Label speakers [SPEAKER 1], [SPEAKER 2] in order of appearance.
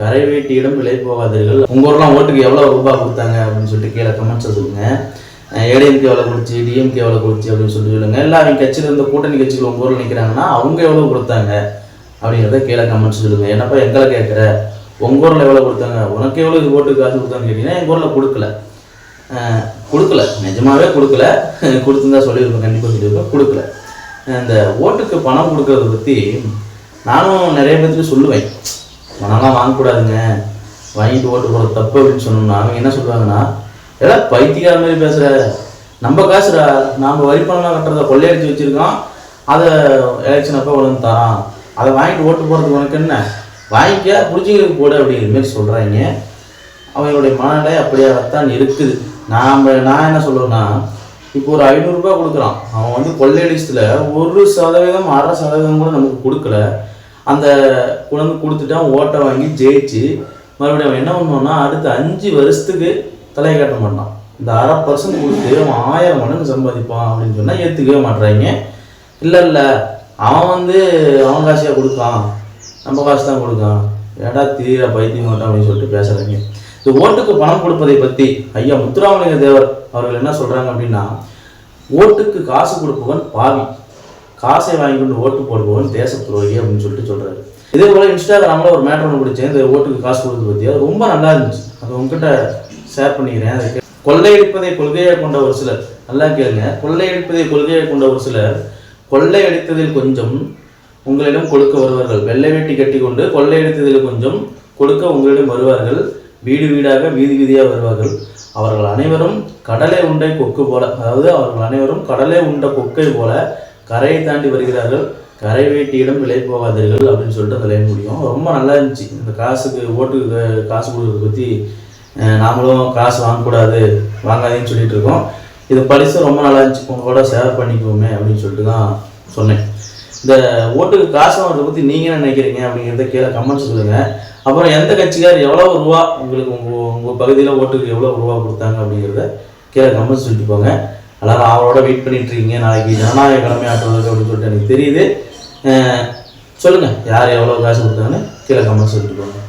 [SPEAKER 1] கரை வேட்டியிடம் விலை போகாதீர்கள். உங்கள் ஊர்லாம் ஓட்டுக்கு எவ்வளோ ரூபாய் கொடுத்தாங்க அப்படின்னு சொல்லிட்டு கீழே கமெண்ட்ஸை சொல்லுங்கள். ஏடிஎம்கே எவ்வளோ கொடுத்து, டிஎம்கே எவ்வளோ கொடுத்து அப்படின்னு சொல்லிட்டு சொல்லுங்கள். இல்லை அவங்க கட்சியில் இருந்த கூட்டணி கட்சிகள் உங்கள் ஊரில் நிற்கிறாங்கன்னா அவங்க எவ்வளோ கொடுத்தாங்க அப்படிங்கிறத கீழே கமெண்ட்ஸ் சொல்லுங்கள். என்னப்பா எங்களை கேட்குற, உங்கள் ஊரில் எவ்வளோ கொடுத்தாங்க, உனக்கு எவ்வளோ இது ஓட்டுக்கு காசு கொடுத்தான்னு கேட்டிங்கன்னா எங்கள் ஊரில் கொடுக்கல, நிஜமாகவே கொடுக்கல. கொடுத்துருந்தா சொல்லியிருப்பேன், கண்டிப்பாக சொல்லியிருப்பேன், கொடுக்கல. இந்த ஓட்டுக்கு பணம் கொடுக்கறத பற்றி நானும் நிறைய பேருக்கு சொல்லுவேன். பணம்லாம் வாங்கக்கூடாதுங்க, வாங்கிட்டு ஓட்டு போகிறது தப்பு அப்படின்னு சொன்னோம்னா அவங்க என்ன சொல்லுவாங்கன்னா, எல்லாம் பைத்தியக்கார மாதிரி பேசுகிற, நம்ம காசுடா, நாம் வரி பணம்லாம் கட்டுறத கொள்ளையடிச்சு வச்சுருக்கோம், அதை எலெக்ஷன் அப்போ உனக்கு தரான், அதை வாங்கிட்டு ஓட்டு போகிறதுக்கு உனக்கு என்ன, வாங்கிக்க பிடிச்சிங்களுக்கு போடு அப்படிங்கிற மாரி சொல்கிறாங்க. அவங்களுடைய மனநிலை அப்படியாகத்தான் இருக்குது. நான் என்ன சொல்லுவேன்னா, இப்போ ஒரு 500 ரூபாய் கொடுக்குறான், அவன் வந்து கொள்ளையடிச்சதுல 1%, 1/2% கூட நமக்கு கொடுக்கல. அந்த குழந்தை கொடுத்துட்டான், ஓட்டை வாங்கி ஜெயிச்சு மறுபடியும் அவன் என்ன பண்ணுவான்னா அடுத்த 5 வருஷத்துக்கு தலையை காட்ட மாட்டான். இந்த 1/2% கொடுத்து அவன் 1000 மடங்கு சம்பாதிப்பான் அப்படின்னு சொன்னால் ஏற்றுக்கவே மாட்டுறாங்க. இல்லை அவன் வந்து அவன் காசியாக கொடுக்கான், நம்ம காசு தான் கொடுக்கான், ஏடா தீர பைத்திய மாட்டான் அப்படின்னு சொல்லிட்டு பேசுகிறாங்க. இந்த ஓட்டுக்கு பணம் கொடுப்பதை பற்றி ஐயா முத்துராமலிங்க தேவர் அவர்கள் என்ன சொல்கிறாங்க அப்படின்னா, ஓட்டுக்கு காசு கொடுப்பவன் பாவி, காசை வாங்கி கொண்டு ஓட்டு போடுபவன் தேச துரோகி அப்படின்னு சொல்லிட்டு சொல்கிறாரு. இதே போல் இன்ஸ்டாகிராமில் ஒரு மேட்டர் ஒன்று பிடிச்சேன், இந்த ஓட்டுக்கு காசு கொடுத்தது பற்றி. அது ரொம்ப நல்லா இருந்துச்சு, அது உங்ககிட்ட ஷேர் பண்ணிக்கிறேன். அதுக்கு கொள்ளையடிப்பதை கொள்கையாக கொண்ட ஒரு சிலர், நல்லா கேளுங்க, கொள்ளையடிப்பதை கொள்கையாக கொண்ட ஒரு சிலர் கொள்ளையடித்ததில் கொஞ்சம் உங்களிடம் கொடுக்க வருவார்கள், வெள்ளை வேட்டி கட்டி கொண்டு கொள்ளையடித்ததில் கொஞ்சம் கொடுக்க உங்களிடம் வருவார்கள், வீடு வீடாக வீதி வீதியாக வருவார்கள், அவர்கள் அனைவரும் கடலை உண்டை கொக்கு போல, அதாவது அவர்கள் அனைவரும் கடலை உண்ட கொக்கை போல கரையை தாண்டி வருகிறார்கள், கரை வேட்டியிடம் விலை போகாதீர்கள் அப்படின்னு சொல்லிட்டு அந்த லைன் முடியும். ரொம்ப நல்லா இருந்துச்சு. இந்த காசுக்கு ஓட்டுக்கு காசு கொடுக்கறத பற்றி நாமளும் காசு வாங்கக்கூடாது, வாங்காதேன்னு சொல்லிட்டு இருக்கோம். இது படித்து ரொம்ப நல்லா இருந்துச்சு, உங்களோட ஷேர் பண்ணிக்குவோமே அப்படின்னு சொல்லிட்டு தான் சொன்னேன். இந்த ஓட்டுக்கு காசு வாங்குறத பற்றி நீங்கள் என்ன நினைக்கிறீங்க அப்படிங்கிறத கீழே கமெண்ட்ஸ் சொல்லுங்கள். அப்புறம் எந்த கட்சிக்கார் எவ்வளோ ரூபா உங்களுக்கு உங்கள் பகுதியில் ஓட்டுக்கு எவ்வளோ ரூபா கொடுத்தாங்க அப்படிங்கிறத கீழே கமெண்ட்ஸ் சொல்லிட்டு போங்க. எல்லாரும் அவரோட வெயிட் பண்ணிட்டு இருக்கீங்க, நாளைக்கு ஜனநாயக கடமை ஆற்றுவதற்கு அப்படின்னு சொல்லிட்டு எனக்கு தெரியுது. சொல்லுங்கள், யார் எவ்வளோ காசு கொடுத்தாங்கன்னு கீழே கமெண்ட்ஸ் சொல்லிட்டு போங்க.